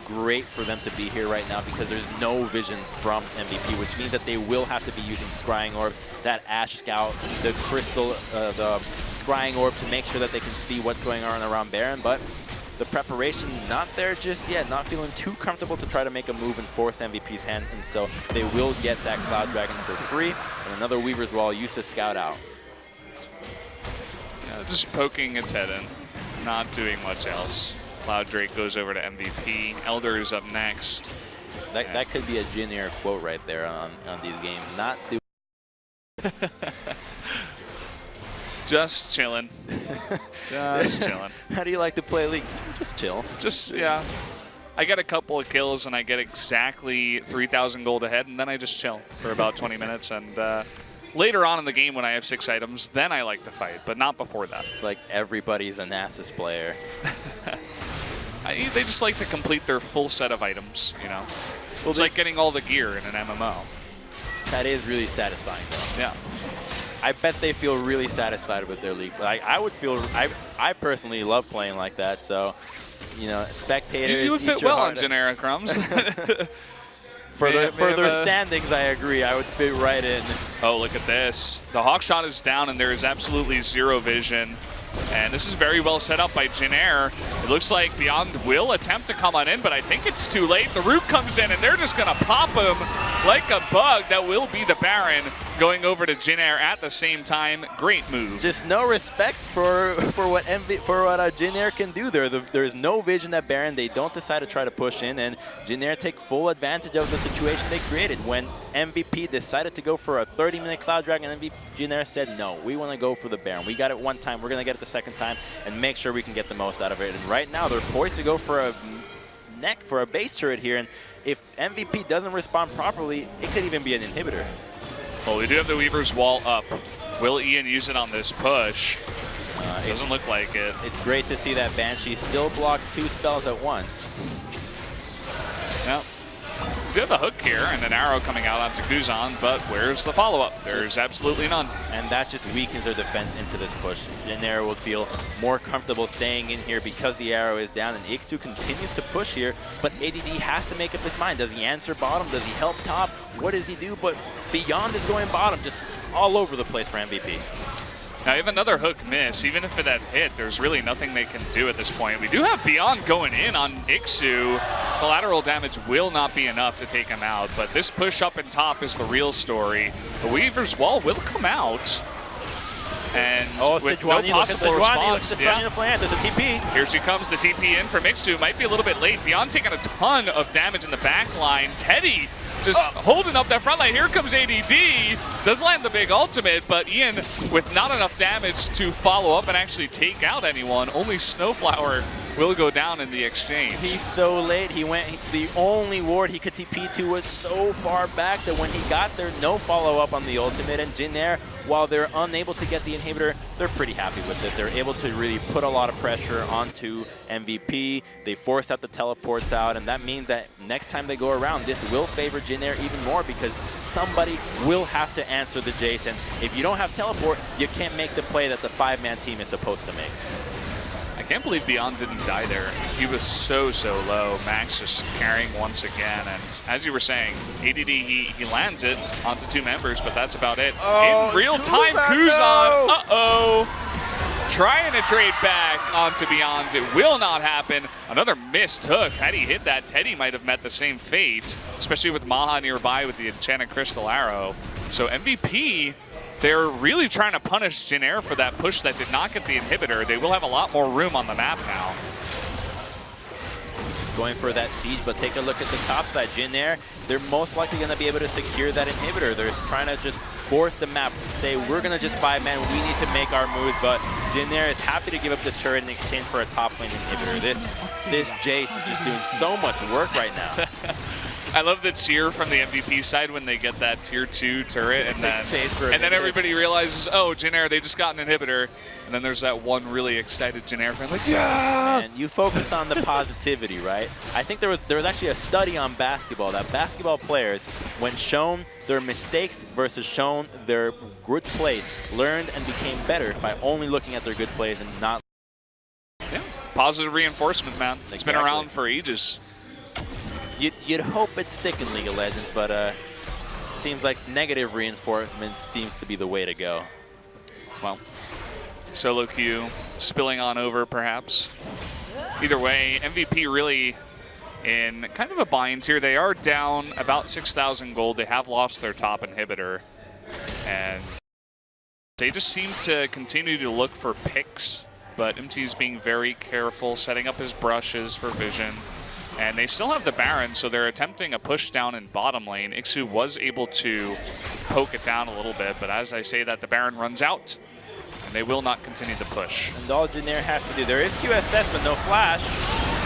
great for them to be here right now because there's no vision from MVP, which means that they will have to be using Scrying Orbs, that Ash Scout, the Crystal, the Scrying Orb to make sure that they can see what's going on around Baron, but the preparation not there just yet, not feeling too comfortable to try to make a move and force MVP's hand, and so they will get that Cloud Dragon for free, and another Weaver's Wall used to scout out. Yeah, just poking its head in, not doing much else. Cloud Drake goes over to MVP. Elder is up next. That could be a Junior quote right there on these games. Not do. Just chilling. Just chilling. How do you like to play League? Just chill. Just, yeah. I get a couple of kills and I get exactly 3,000 gold ahead, and then I just chill for about 20 minutes. And later on in the game when I have 6 items, then I like to fight, but not before that. It's like everybody's a Nasus player. They just like to complete their full set of items, you know? Well, it's like getting all the gear in an MMO. That is really satisfying, though. Yeah. I bet they feel really satisfied with their league. Like, I would feel, I personally love playing like that, so, you know, spectators. You would fit well on Genera, Crumbs. For their standings, I agree. I would fit right in. Oh, look at this. The hawk shot is down, and there is absolutely zero vision. And this is very well set up by Jin-Air. It looks like Beyond will attempt to come on in, but I think it's too late. The root comes in, and they're just going to pop him like a bug. That will be the Baron going over to Jin-Air at the same time. Great move. Just no respect for what Jin-Air can do there. There's no vision at Baron. They don't decide to try to push in, and Jin-Air take full advantage of the situation they created. When MVP decided to go for a 30-minute Cloud Dragon, Jin-Air said, no, we want to go for the Baron. We got it one time. We're going to get it the second time and make sure we can get the most out of it. And right now, they're poised to go for a base turret here. And if MVP doesn't respond properly, it could even be an inhibitor. Well, we do have the Weaver's Wall up. Will Ian use it on this push? Doesn't look like it. It's great to see that Banshee still blocks 2 spells at once. Yep. We do have the hook here and an arrow coming out onto Guzan, but where's the follow-up? There's absolutely none. And that just weakens their defense into this push. Jin-Air will feel more comfortable staying in here because the arrow is down, and Ixu continues to push here, but ADD has to make up his mind. Does he answer bottom? Does he help top? What does he do? But Beyond is going bottom, just all over the place for MVP. Now, you have another hook miss. Even if it had hit, there's really nothing they can do at this point. We do have Beyond going in on Ixu. Collateral damage will not be enough to take him out, but this push up and top is the real story. The Weaver's Wall will come out. And with no possible response, there's a TP. Here she comes, the TP in from Ixu. Might be a little bit late. Beyond taking a ton of damage in the back line. Teddy just holding up that front line. Here comes ADD. Does land the big ultimate, but Ian with not enough damage to follow up and actually take out anyone. Only Snowflower will go down in the exchange. He's so late. The only ward he could TP to was so far back that when he got there, no follow-up on the ultimate. And Jin-Air, while they're unable to get the inhibitor, they're pretty happy with this. They're able to really put a lot of pressure onto MVP. They forced out the teleports out, and that means that next time they go around, this will favor Jin-Air even more because somebody will have to answer the Jace. And if you don't have teleport, you can't make the play that the 5-man team is supposed to make. I can't believe Beyond didn't die there. He was so low. Max just carrying once again. And as you were saying, ADD, he lands it onto 2 members, but that's about it. In real time, Guzan. Uh-oh. Trying to trade back onto Beyond. It will not happen. Another missed hook. Had he hit that, Teddy might have met the same fate, especially with Maha nearby with the Enchanted Crystal Arrow. So MVP, they're really trying to punish Jin-Air for that push that did not get the inhibitor. They will have a lot more room on the map now. Going for that siege, but take a look at the top side. Jin-Air, they're most likely going to be able to secure that inhibitor. They're trying to just force the map to say, we're going to just 5-man, we need to make our moves, but Jin-Air is happy to give up this turret in exchange for a top lane inhibitor. This Jace is just doing so much work right now. I love the cheer from the MVP side when they get that tier 2 turret, and then everybody realizes, oh, Jin-Air, they just got an inhibitor. And then there's that one really excited Jin-Air fan like, yeah! And you focus on the positivity, right? I think there was actually a study on basketball that basketball players, when shown their mistakes versus shown their good plays, learned and became better by only looking at their good plays and not. Yeah, positive reinforcement, man. Exactly. It's been around for ages. You'd hope it'd stick in League of Legends, but it seems like negative reinforcement seems to be the way to go. Well, solo queue spilling on over, perhaps. Either way, MVP really in kind of a bind here. They are down about 6,000 gold. They have lost their top inhibitor, and they just seem to continue to look for picks, but MT's being very careful, setting up his brushes for vision. And they still have the Baron, so they're attempting a push down in bottom lane. Ixu was able to poke it down a little bit, but as I say that, the Baron runs out, and they will not continue to push. And all Jin-Air has to do, there is QSS, but no flash.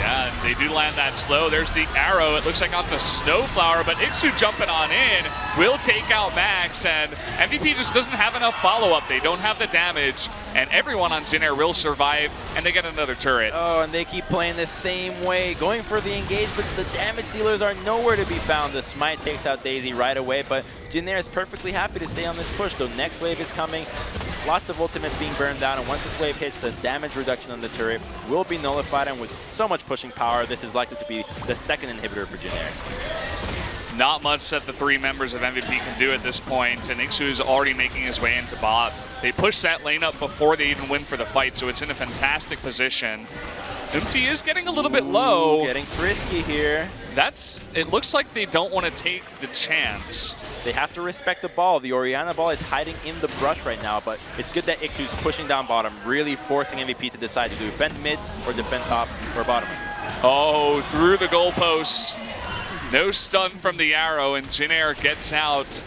Yeah, and They do land that slow. There's the arrow. It looks like onto Snowflower, but Ixu jumping on in will take out Max, and MVP just doesn't have enough follow-up. They don't have the damage, and everyone on Jin Air will survive, and they get another turret. Oh, and they keep playing the same way, going for the engage, but the damage dealers are nowhere to be found. The smite takes out Daisy right away, but Jin Air is perfectly happy to stay on this push. The next wave is coming. Lots of ultimates being burned down, and once this wave hits, the damage reduction on the turret will be nullified, and with so much pushing power, this is likely to be the second inhibitor for Jin Air. Not much that the three members of MVP can do at this point, and Ixu is already making his way into bot. They push that lane up before they even win for the fight, so it's in a fantastic position. MT is getting a little bit low. Getting frisky here. It looks like they don't want to take the chance. They have to respect the ball. The Orianna ball is hiding in the brush right now, but it's good that Ixu's pushing down bottom, really forcing MVP to decide to defend mid or defend top or bottom. Oh, through the goalpost. No stun from the arrow, and Jin Air gets out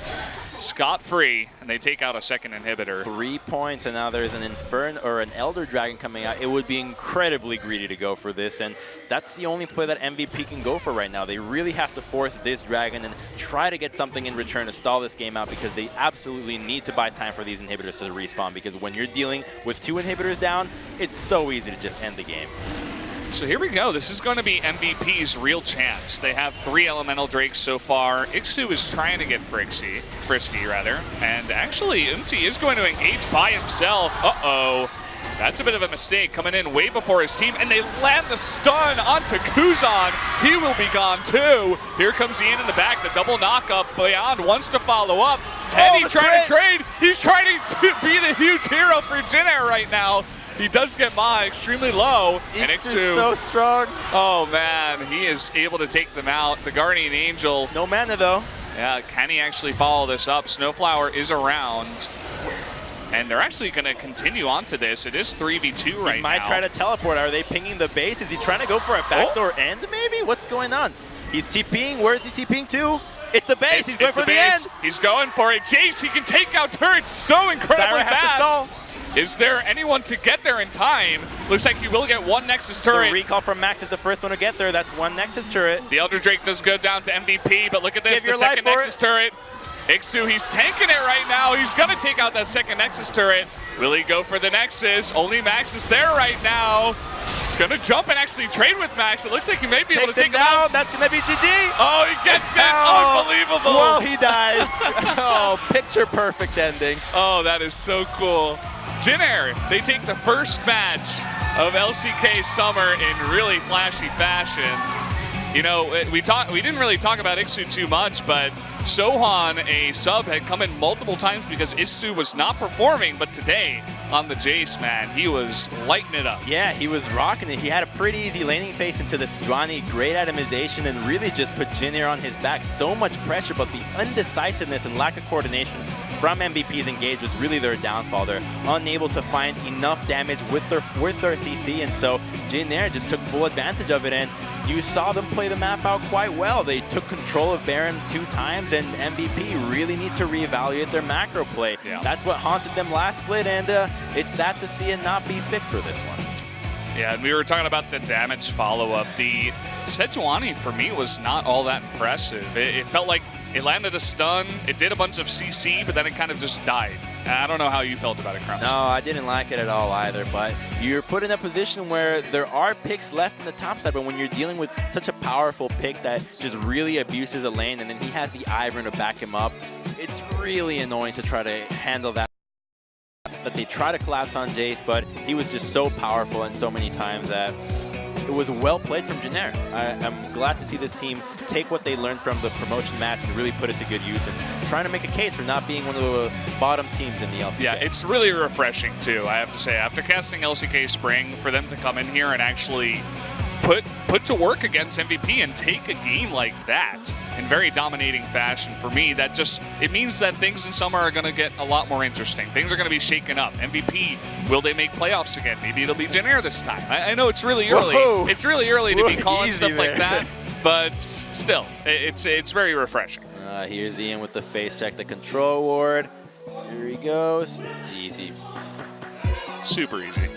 scot-free, and they take out a second inhibitor. 3 points, and now there's an Inferno or an Elder Dragon coming out. It would be incredibly greedy to go for this, and that's the only play that MVP can go for right now. They really have to force this Dragon and try to get something in return to stall this game out, because they absolutely need to buy time for these inhibitors to respawn, because when you're dealing with 2 inhibitors down, it's so easy to just end the game. So here we go. This is going to be MVP's real chance. They have 3 Elemental Drakes so far. Ixu is trying to get frisky, and actually MT is going to engage by himself. Uh-oh. That's a bit of a mistake, coming in way before his team, and they land the stun onto Kuzan. He will be gone too. Here comes Ian in the back, the double knockup. Beyond wants to follow up. Teddy trying to trade. He's trying to be the huge hero for Jin Air right now. He does get Ma extremely low, and Ixu is so strong. Oh man, he is able to take them out. The Guardian Angel. No mana though. Yeah, can he actually follow this up? Snowflower is around, and they're actually going to continue on to this. It is 3v2 right now. He might try to teleport. Are they pinging the base? Is he trying to go for a backdoor end maybe? What's going on? He's TPing. Where is he TPing to? It's the base. He's going for the end. He's going for it. Jace, he can take out turrets so incredibly fast. Is there anyone to get there in time? Looks like he will get one Nexus turret. The recall from Max is the first one to get there. That's one Nexus turret. The Elder Drake does go down to MVP, but look at this, the second Nexus turret. Ixu, he's tanking it right now. He's gonna take out that second Nexus turret. Will he go for the Nexus? Only Max is there right now. He's gonna jump and actually trade with Max. It looks like he may be able to take him out. That's gonna be GG. Oh, he gets it. Unbelievable. Well, he dies. Oh, picture perfect ending. Oh, that is so cool. Jin Air, they take the first match of LCK Summer in really flashy fashion. You know, we didn't really talk about Ixu too much, but Sohan, a sub, had come in multiple times because Ixu was not performing, but today on the Jace, man, he was lighting it up. Yeah, he was rocking it. He had a pretty easy laning phase into this Sejuani, great atomization, and really just put Jin Air on his back. So much pressure, but the undecisiveness and lack of coordination from MVP's engage was really their downfall. They're unable to find enough damage with their CC, and so Jin Air just took full advantage of it, and you saw them play the map out quite well. They took control of Baron 2 times, and MVP really need to reevaluate their macro play. Yeah. That's what haunted them last split, and it's sad to see it not be fixed for this one. Yeah, and we were talking about the damage follow-up. The Sejuani, for me, was not all that impressive. It felt like it landed a stun, it did a bunch of CC, but then it kind of just died. I don't know how you felt about it, Crumbs. No, I didn't like it at all either, but you're put in a position where there are picks left in the top side, but when you're dealing with such a powerful pick that just really abuses a lane, and then he has the Ivern to back him up, it's really annoying to try to handle that. That they try to collapse on Jace, but he was just so powerful and so many times that it was well played from Jin Air. I'm glad to see this team take what they learned from the promotion match and really put it to good use, and trying to make a case for not being one of the bottom teams in the LCK. Yeah, it's really refreshing too, I have to say. After casting LCK Spring, for them to come in here and actually put to work against MVP and take a game like that in very dominating fashion, for me, that just, it means that things in summer are going to get a lot more interesting. Things are going to be shaken up. MVP, will they make playoffs again? Maybe it'll be Jin Air this time. I know it's really early. Whoa. It's really early to be calling stuff there. like that, but still, it's very refreshing. Here's Ian with the face check, the control ward. Here he goes. Easy. Super easy.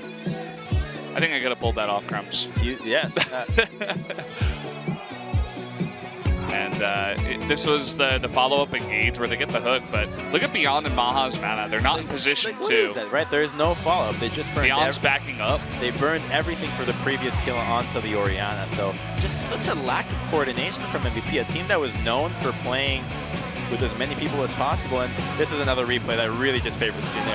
I think I could have pulled that off, Crumbs. Yeah. And this was the follow-up engage where they get the hook, but look at Beyond and Maha's mana. They're not in position what to. Is that, right? There is no follow-up. They just burned Beyond's backing up. They burned everything for the previous kill onto the Orianna. So just such a lack of coordination from MVP, a team that was known for playing with as many people as possible. And this is another replay that really just favors Jin.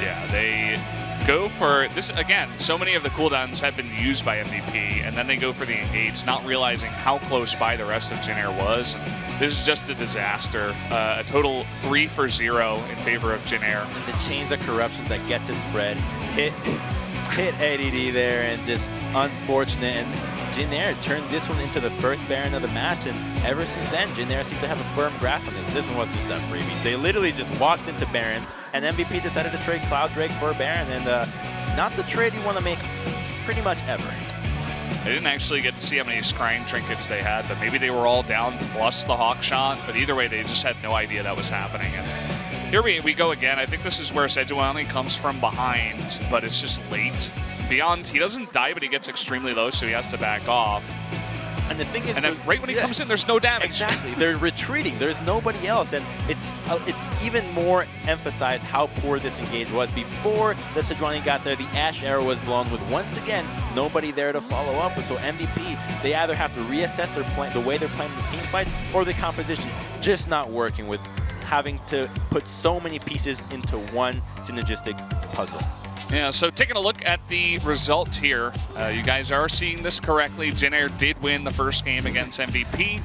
Yeah, they go for this again. So many of the cooldowns have been used by MVP, and then they go for the engage, not realizing how close by the rest of Jin was. This is just a disaster. A total 3 for 0 in favor of Jin. And the chains of corruptions that get to spread hit ADD there, and just unfortunate. And Jin turned this one into the first Baron of the match, and ever since then, Jin seemed to have a firm grasp on it. This one was just that freebie. They literally just walked into Baron, and MVP decided to trade Cloud Drake for Baron, and not the trade you want to make pretty much ever. I didn't actually get to see how many scrying trinkets they had, but maybe they were all down plus the Hawk shot, but either way, they just had no idea that was happening. And here we go again. I think this is where Sejuani comes from behind, but it's just late. Beyond, he doesn't die, but he gets extremely low, so he has to back off. And the thing is, and then right when he comes in, there's no damage. Exactly, they're retreating. There's nobody else, and it's even more emphasized how poor this engage was. Before the Sejuani got there, the Ash arrow was blown with, once again, nobody there to follow up with. So MVP, they either have to reassess their plan, the way they're playing the team fights, or the composition just not working with having to put so many pieces into one synergistic puzzle. Yeah, so taking a look at the result here, you guys are seeing this correctly. Jin did win the first game against MVP.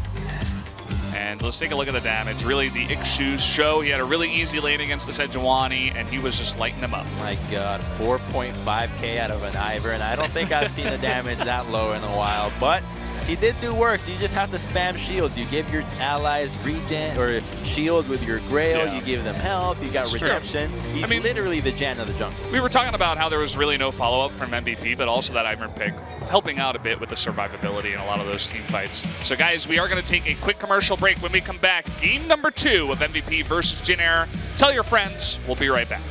And let's take a look at the damage. Really, the Ixchu's show. He had a really easy lane against the Sejuani, and he was just lighting him up. My God, 4.5K out of an Ivor, and I don't think I've seen the damage that low in a while. But he did do work. You just have to spam shields. You give your allies regen or shield with your Grail. Yeah. You give them health. You got redemption. He's literally the Jan of the jungle. We were talking about how there was really no follow-up from MVP, but also that Ivern pick helping out a bit with the survivability in a lot of those team fights. So guys, we are going to take a quick commercial break. When we come back, game number 2 of MVP versus Jin. Tell your friends. We'll be right back.